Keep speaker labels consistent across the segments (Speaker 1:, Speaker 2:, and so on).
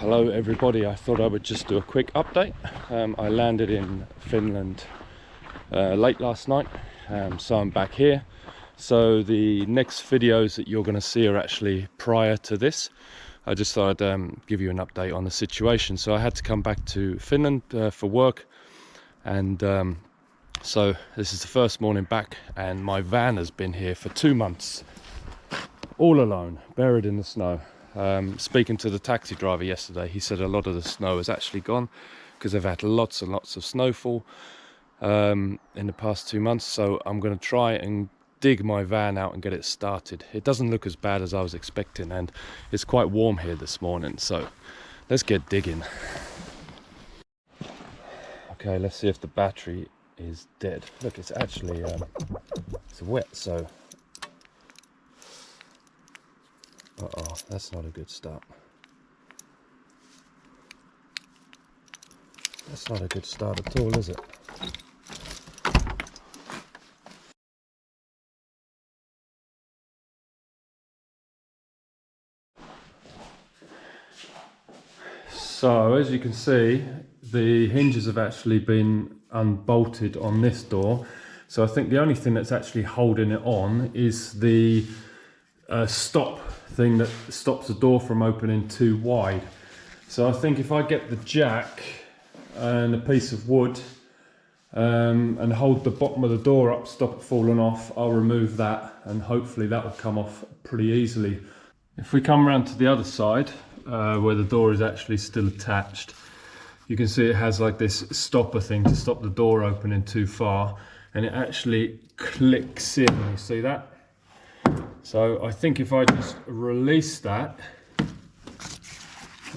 Speaker 1: Hello everybody, I thought I would just do a quick update. I landed in Finland late last night, so I'm back here. So the next videos that you're going to see are actually prior to this. I just thought I'd give you an update on the situation. So I had to come back to Finland for work, and so this is the first morning back, and my van has been here for 2 months, all alone, buried in the snow. Speaking to the taxi driver yesterday, he said a lot of the snow has actually gone because they've had lots and lots of snowfall in the past 2 months. So I'm going to try and dig my van out and get it started. It doesn't look as bad as I was expecting, and it's quite warm here this morning, so let's get digging. Okay, let's see if the battery is dead. Look, it's actually it's wet, so uh-oh, that's not a good start. That's not a good start at all, is it? So, as you can see, the hinges have actually been unbolted on this door. So I think the only thing that's actually holding it on is the stop thing that stops the door from opening too wide. So I think if I get the jack and a piece of wood and hold the bottom of the door up, stop it falling off, I'll remove that, and hopefully that will come off pretty easily. If we come around to the other side where the door is actually still attached, you can see it has like this stopper thing to stop the door opening too far, and it actually clicks in. You see that? So I think if I just release that,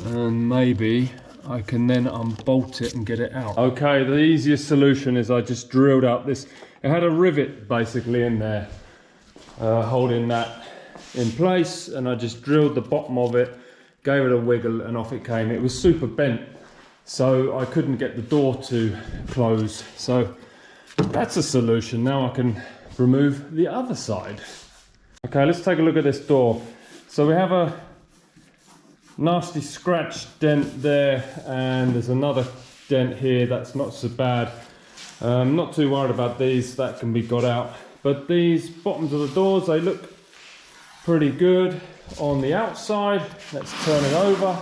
Speaker 1: and maybe I can then unbolt it and get it out. Okay, the easiest solution is I just drilled out this. It had a rivet basically in there holding that in place, and I just drilled the bottom of it, gave it a wiggle, and off it came. It was super bent, so I couldn't get the door to close. So that's a solution. Now I can remove the other side. Okay, let's take a look at this door. So we have a nasty scratch dent there, and there's another dent here that's not so bad. Not too worried about these, that can be got out. But these bottoms of the doors, they look pretty good on the outside. Let's turn it over.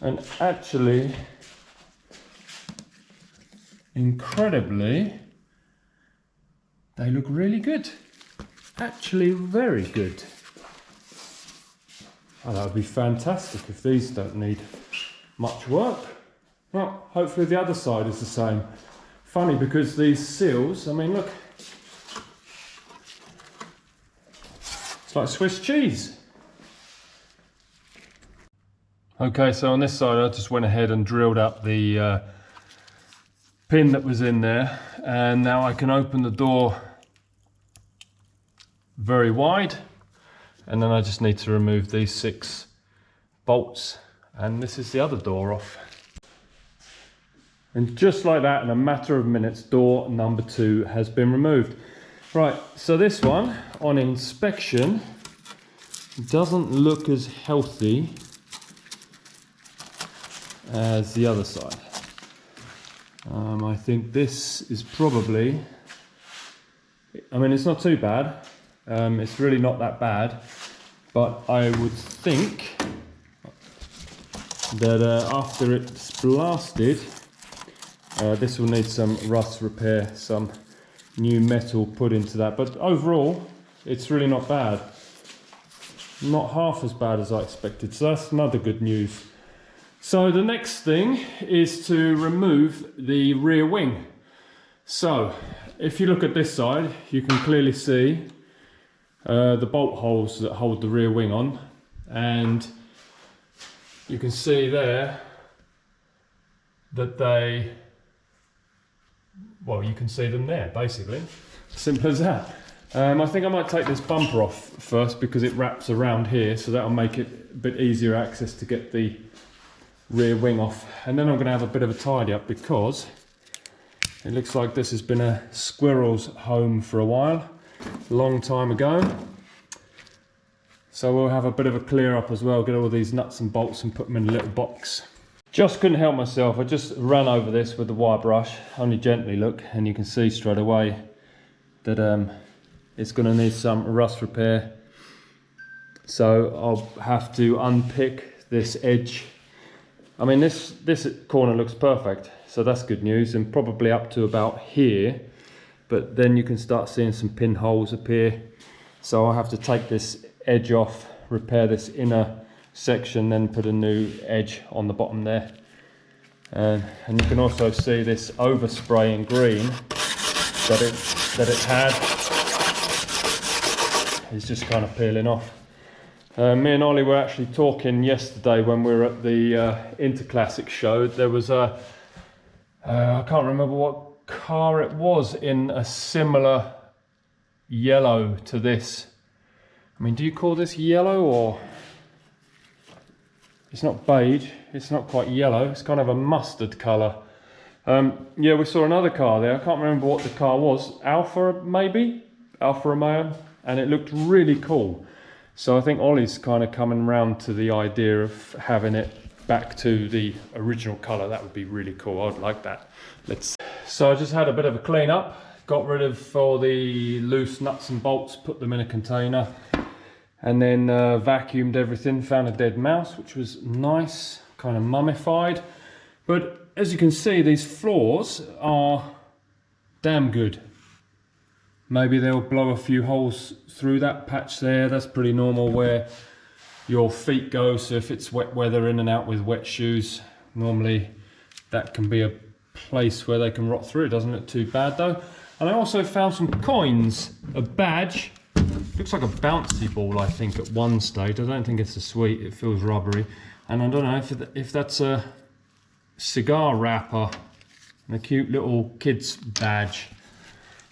Speaker 1: And actually, incredibly, they look really good. Actually, very good. Oh, that would be fantastic if these don't need much work. Well, hopefully the other side is the same. Funny, because these seals, I mean, look. It's like Swiss cheese. Okay, so on this side, I just went ahead and drilled up the pin that was in there, and now I can open the door very wide, and then I just need to remove these 6 bolts, and this is the other door off. And just like that, in a matter of minutes, door number 2 has been removed. Right, so this one on inspection doesn't look as healthy as the other side. I think this is probably, I mean, it's not too bad. It's really not that bad, but I would think that after it's blasted, this will need some rust repair, some new metal put into that. But overall, it's really not bad. Not half as bad as I expected, so that's another good news. So the next thing is to remove the rear wing. So if you look at this side, you can clearly see the bolt holes that hold the rear wing on, and you can see there that they, well, you can see them there basically. Simple as that. I think I might take this bumper off first because it wraps around here, so that'll make it a bit easier access to get the rear wing off. And then I'm going to have a bit of a tidy up because it looks like this has been a squirrel's home for a while. a long time ago. So we'll have a bit of a clear up as well, get all these nuts and bolts and put them in a little box. Just couldn't help myself, I just ran over this with the wire brush, only gently look, and you can see straight away that it's going to need some rust repair. So I'll have to unpick this edge. I mean, this corner looks perfect, so that's good news, and probably up to about here, but then you can start seeing some pinholes appear. So I'll have to take this edge off, repair this inner section, then put a new edge on the bottom there. And you can also see this overspray in green that it had is just kind of peeling off. Me and Ollie were actually talking yesterday when we were at the Interclassic show. There was a, I can't remember what car it was, in a similar yellow to this. I mean, do you call this yellow, or? It's not beige, it's not quite yellow, it's kind of a mustard colour. Yeah, we saw another car there, I can't remember what the car was. Alfa maybe? Alfa Romeo, and it looked really cool. So I think Ollie's kind of coming round to the idea of having it back to the original colour. That would be really cool, I'd like that. So I just had a bit of a clean up, got rid of all the loose nuts and bolts, put them in a container, and then vacuumed everything, found a dead mouse, which was nice, kind of mummified. But as you can see, these floors are damn good. Maybe they'll blow a few holes through that patch there. That's pretty normal where your feet go. So if it's wet weather, in and out with wet shoes, normally that can be a place where they can rot through. It doesn't look too bad though. And I also found some coins, a badge. Looks like a bouncy ball, I think, at one stage. I don't think it's a sweet, it feels rubbery. And I don't know if that's a cigar wrapper and a cute little kid's badge.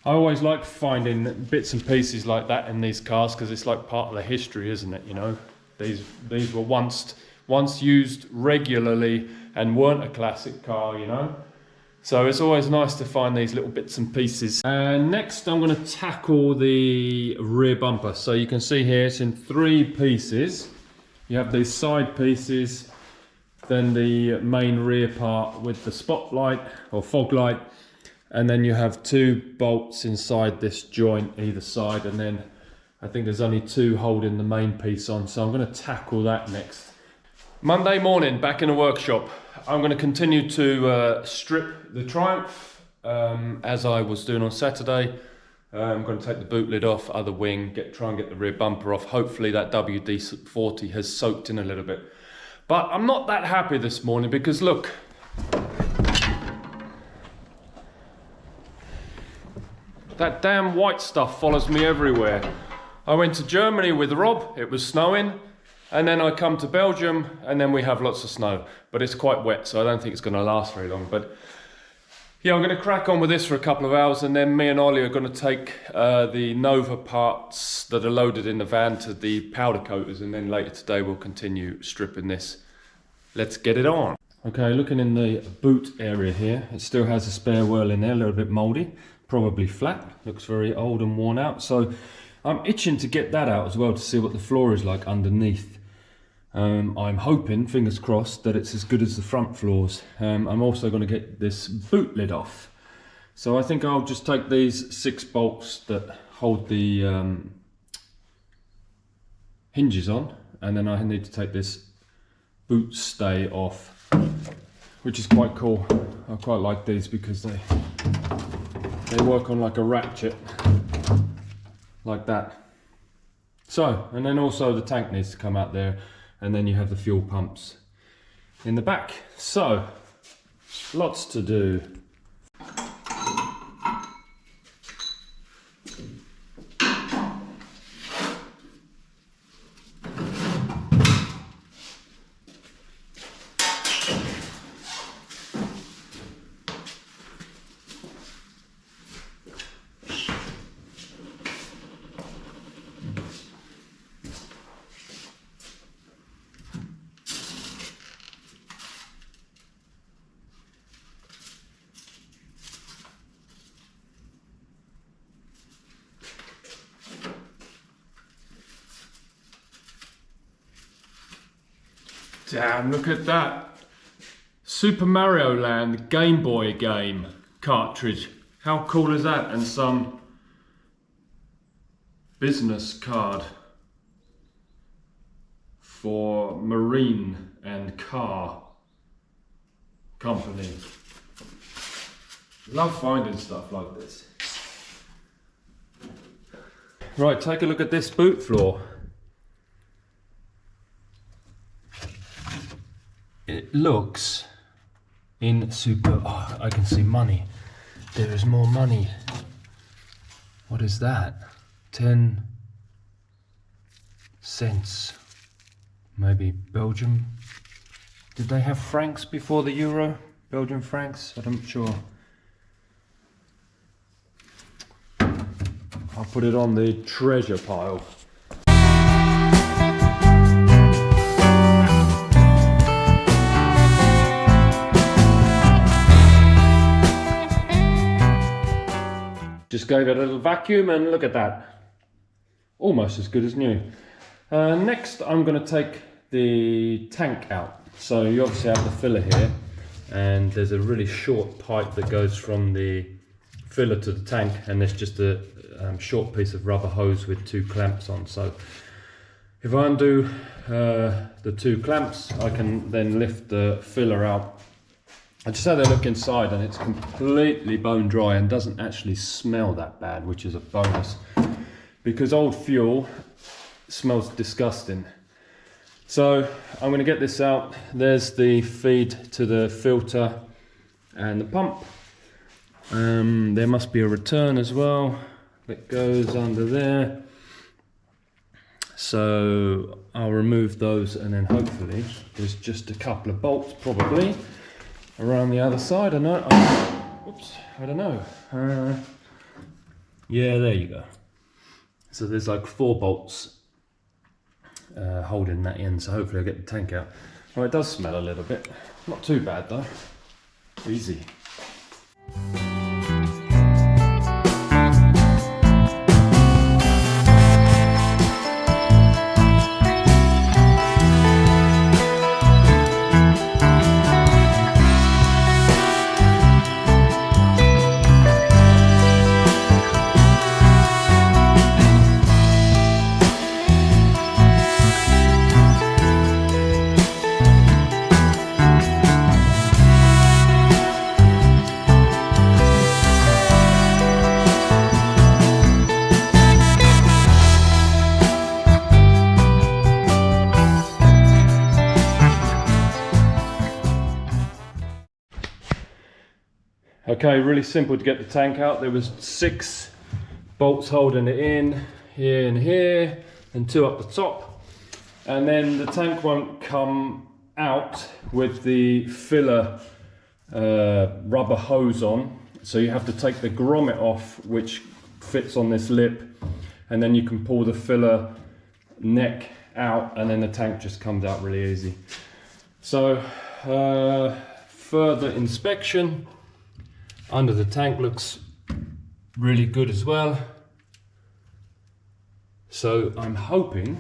Speaker 1: I always like finding bits and pieces like that in these cars because it's like part of the history, isn't it? You know, these were once used regularly and weren't a classic car, you know. So it's always nice to find these little bits and pieces. And next I'm going to tackle the rear bumper. So you can see here it's in 3 pieces. You have these side pieces, then the main rear part with the spotlight or fog light, and then you have 2 bolts inside this joint either side, and then I think there's only 2 holding the main piece on. So I'm going to tackle that next. Monday morning, back in the workshop. I'm going to continue to strip the Triumph as I was doing on Saturday. I'm going to take the boot lid off, other wing, try and get the rear bumper off. Hopefully that WD-40 has soaked in a little bit. But I'm not that happy this morning because look. That damn white stuff follows me everywhere. I went to Germany with Rob, it was snowing. And then I come to Belgium and then we have lots of snow, but it's quite wet, so I don't think it's going to last very long. But yeah, I'm going to crack on with this for a couple of hours, and then me and Ollie are going to take the Nova parts that are loaded in the van to the powder coaters, and then later today we'll continue stripping this. Let's get it on. Okay, looking in the boot area here, it still has a spare wheel in there, a little bit mouldy, probably flat, looks very old and worn out. So I'm itching to get that out as well to see what the floor is like underneath. I'm hoping, fingers crossed, that it's as good as the front floors. I'm also going to get this boot lid off. So I think I'll just take these 6 bolts that hold the hinges on, and then I need to take this boot stay off, which is quite cool. I quite like these because they work on like a ratchet, like that. So, and then also the tank needs to come out there, and then you have the fuel pumps in the back. So, lots to do. Damn, look at that. Super Mario Land Game Boy game cartridge. How cool is that? And some business card for marine and car company. Love finding stuff like this. Right, take a look at this boot floor. It looks in super. Oh, I can see money. There is more money. What is that? 10 cents. Maybe Belgium. Did they have francs before the euro? Belgian francs? I'm not sure. I'll put it on the treasure pile. Just gave it a little vacuum and look at that. Almost as good as new. Next I'm going to take the tank out. So you obviously have the filler here, and there's a really short pipe that goes from the filler to the tank, and there's just a short piece of rubber hose with 2 clamps on. So if I undo the 2 clamps, I can then lift the filler out. I just had a look inside and it's completely bone dry and doesn't actually smell that bad, which is a bonus, because old fuel smells disgusting. So I'm going to get this out. There's the feed to the filter and the pump. There must be a return as well that goes under there. So I'll remove those, and then hopefully there's just a couple of bolts probably around the other side. I don't know. Yeah, there you go. So there's like 4 bolts holding that in, so hopefully I'll get the tank out. Well, it does smell a little bit. Not too bad though. Easy. Okay, really simple to get the tank out. There was 6 bolts holding it in, here and here, and 2 up the top. And then the tank won't come out with the filler rubber hose on. So you have to take the grommet off, which fits on this lip, and then you can pull the filler neck out, and then the tank just comes out really easy. So further inspection. Under the tank looks really good as well. So I'm hoping,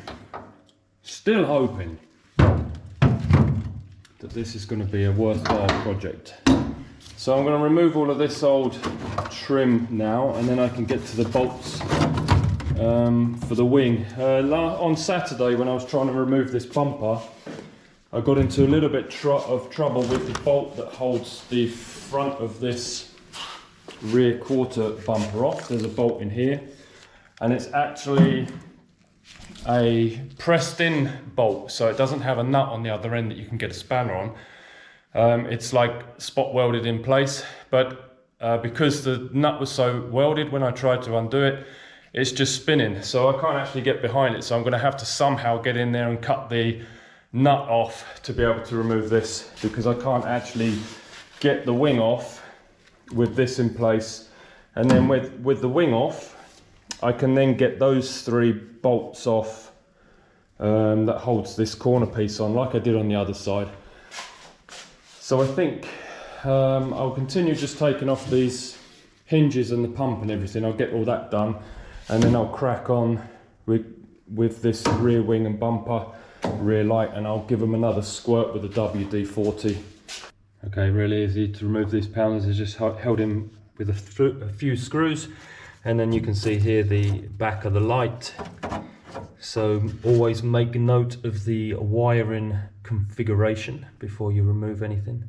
Speaker 1: still hoping, that this is going to be a worthwhile project. So I'm going to remove all of this old trim now, and then I can get to the bolts for the wing. On Saturday, when I was trying to remove this bumper, I got into a little bit of trouble with the bolt that holds the front of this rear quarter bumper off. There's a bolt in here, and it's actually a pressed in bolt, so it doesn't have a nut on the other end that you can get a spanner on. It's like spot welded in place, but because the nut was so welded, when I tried to undo it, it's just spinning, so I can't actually get behind it. So I'm going to have to somehow get in there and cut the nut off to be able to remove this, because I can't actually get the wing off with this in place. And then with the wing off, I can then get those 3 bolts off that holds this corner piece on, like I did on the other side. So I think I'll continue just taking off these hinges and the pump and everything. I'll get all that done, and then I'll crack on with this rear wing and bumper, rear light, and I'll give them another squirt with a WD-40. Okay, really easy to remove these panels. It's just held in with a few screws, and then you can see here the back of the light. So always make note of the wiring configuration before you remove anything.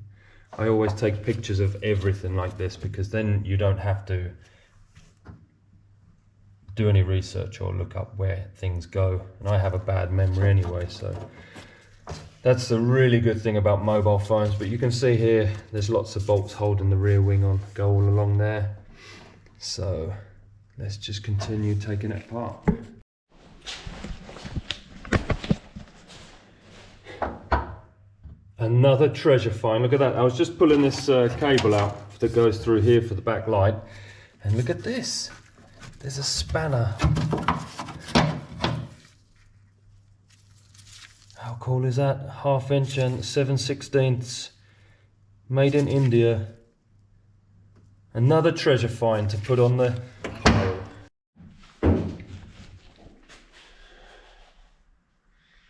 Speaker 1: I always take pictures of everything like this, because then you don't have to do any research or look up where things go. And I have a bad memory anyway, so that's the really good thing about mobile phones. But you can see here, there's lots of bolts holding the rear wing on, go all along there. So let's just continue taking it apart. Another treasure find. Look at that. I was just pulling this cable out that goes through here for the back light, and look at this. There's a spanner. How cool is that? 1/2 inch and 7/16, made in India. Another treasure find to put on the pile.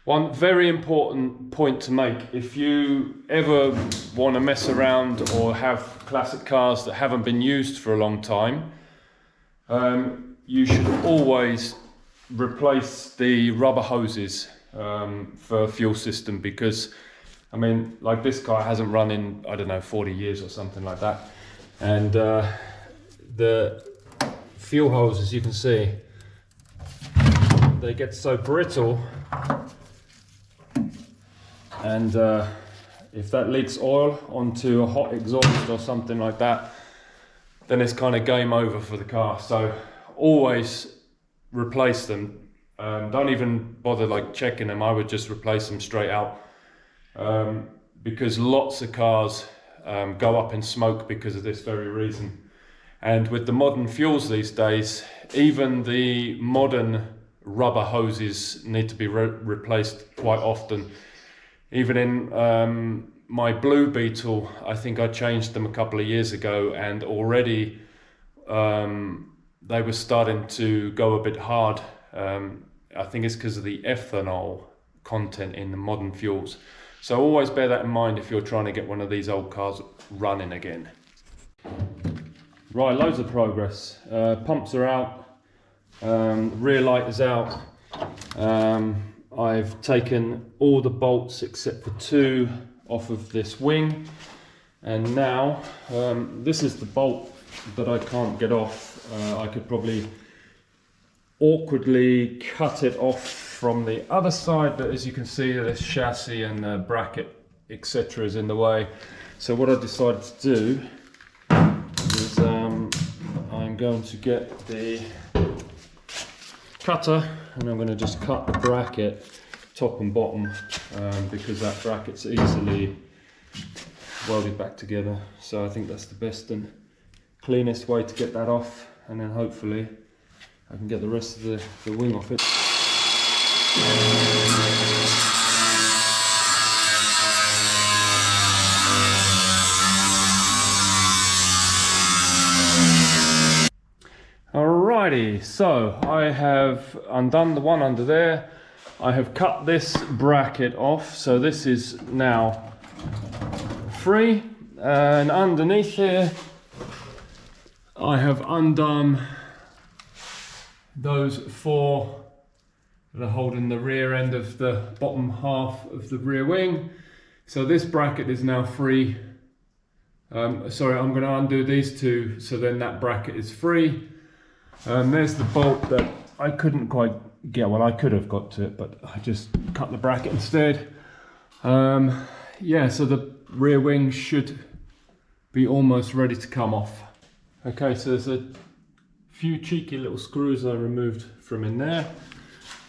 Speaker 1: One very important point to make: if you ever want to mess around or have classic cars that haven't been used for a long time, you should always replace the rubber hoses for a fuel system, because I mean, like, this car hasn't run in, I don't know, 40 years or something like that, and the fuel hoses, you can see, they get so brittle, and if that leaks oil onto a hot exhaust or something like that, then it's kind of game over for the car. So always replace them. Don't even bother like checking them. I would just replace them straight out, because lots of cars go up in smoke because of this very reason. And with the modern fuels these days, even the modern rubber hoses need to be replaced quite often. Even in my Blue Beetle, I think I changed them a couple of years ago, and already they were starting to go a bit hard. I think it's because of the ethanol content in the modern fuels. So always bear that in mind if you're trying to get one of these old cars running again. Right, loads of progress. Pumps are out, rear light is out. I've taken all the bolts except for 2 off of this wing, and now this is the bolt that I can't get off. I could probably awkwardly cut it off from the other side, but as you can see, this chassis and the bracket etc. is in the way. So what I decided to do is I'm going to get the cutter, and I'm going to just cut the bracket top and bottom, because that bracket's easily welded back together. So I think that's the best and cleanest way to get that off, and then hopefully I can get the rest of the wing off it. Alrighty, so I have undone the one under there. I have cut this bracket off, so this is now free, and underneath here I have undone those 4 that are holding the rear end of the bottom half of the rear wing. So this bracket is now free. Sorry, I'm going to undo these 2, so then that bracket is free. There's the bolt that I couldn't quite get. Well, I could have got to it, but I just cut the bracket instead. Yeah, so the rear wing should be almost ready to come off. Okay, so there's a few cheeky little screws I removed from in there.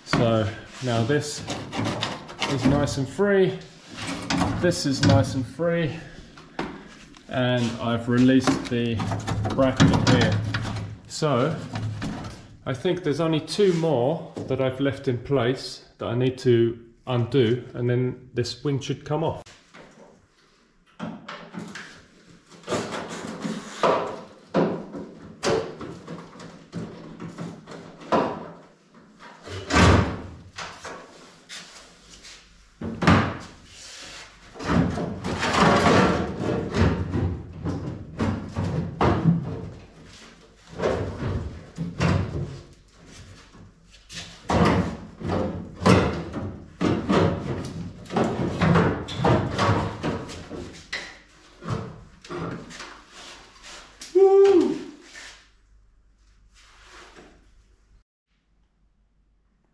Speaker 1: So now this is nice and free. This is nice and free. And I've released the bracket here. So I think there's only 2 more that I've left in place that I need to undo, and then this wing should come off.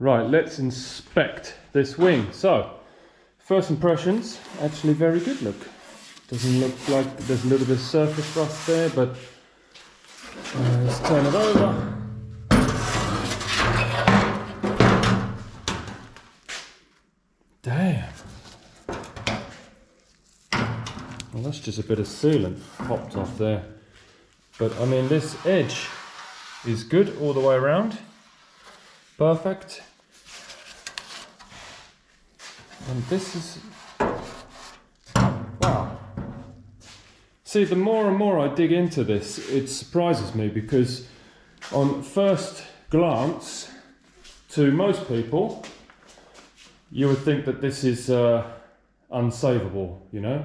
Speaker 1: Right, let's inspect this wing. So, first impressions, actually very good look. Doesn't look like there's a little bit of surface rust there, but let's turn it over. Damn. Well, that's just a bit of sealant popped off there. But I mean, this edge is good all the way around. Perfect. And this is, wow. See, the more and more I dig into this, it surprises me, because on first glance, to most people, you would think that this is unsavable, you know,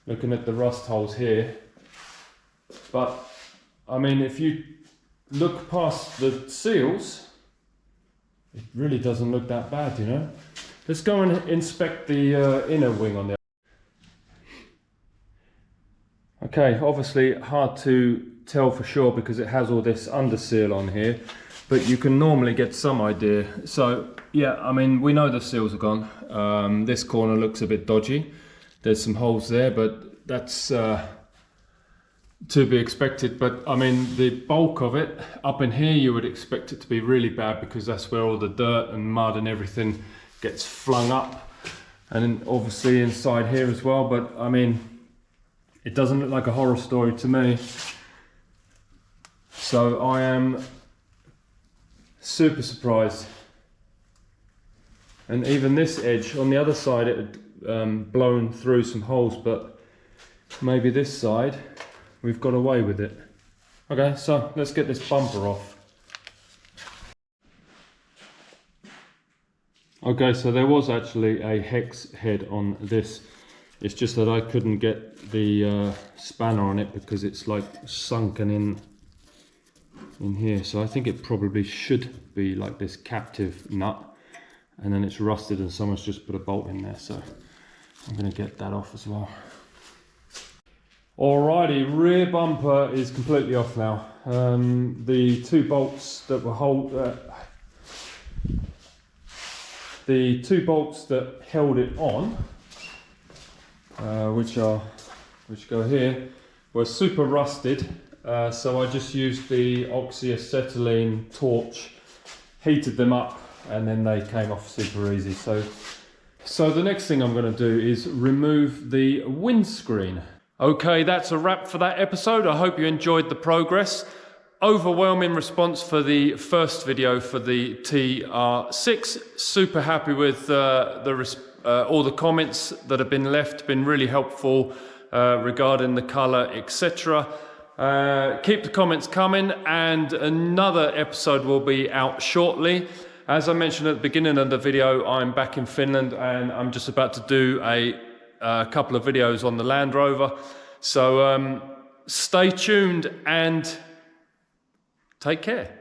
Speaker 1: looking at the rust holes here. But I mean, if you look past the seals, it really doesn't look that bad, you know. Let's go and inspect the inner wing on there. Okay, obviously hard to tell for sure because it has all this under seal on here, but you can normally get some idea. So yeah, I mean, we know the seals are gone. This corner looks a bit dodgy. There's some holes there, but that's to be expected. But I mean, the bulk of it up in here, you would expect it to be really bad, because that's where all the dirt and mud and everything gets flung up, and then obviously inside here as well. But I mean, it doesn't look like a horror story to me, so I am super surprised. And even this edge on the other side, it had blown through some holes, but maybe this side we've got away with it. Okay, so let's get this bumper off. Okay, so there was actually a hex head on this. It's just that I couldn't get the spanner on it because it's like sunken in here. So I think it probably should be like this captive nut, and then it's rusted and someone's just put a bolt in there. So I'm going to get that off as well. Alrighty, rear bumper is completely off now. The two bolts that were the two bolts that held it on, which go here, were super rusted. So I just used the oxyacetylene torch, heated them up, and then they came off super easy. So the next thing I'm going to do is remove the windscreen. Okay, that's a wrap for that episode. I hope you enjoyed the progress. Overwhelming response for the first video for the TR6. Super happy with all the comments that have been left. Been really helpful regarding the color, etc. Keep the comments coming, and another episode will be out shortly. As I mentioned at the beginning of the video, I'm back in Finland and I'm just about to do a couple of videos on the Land Rover. So stay tuned and take care.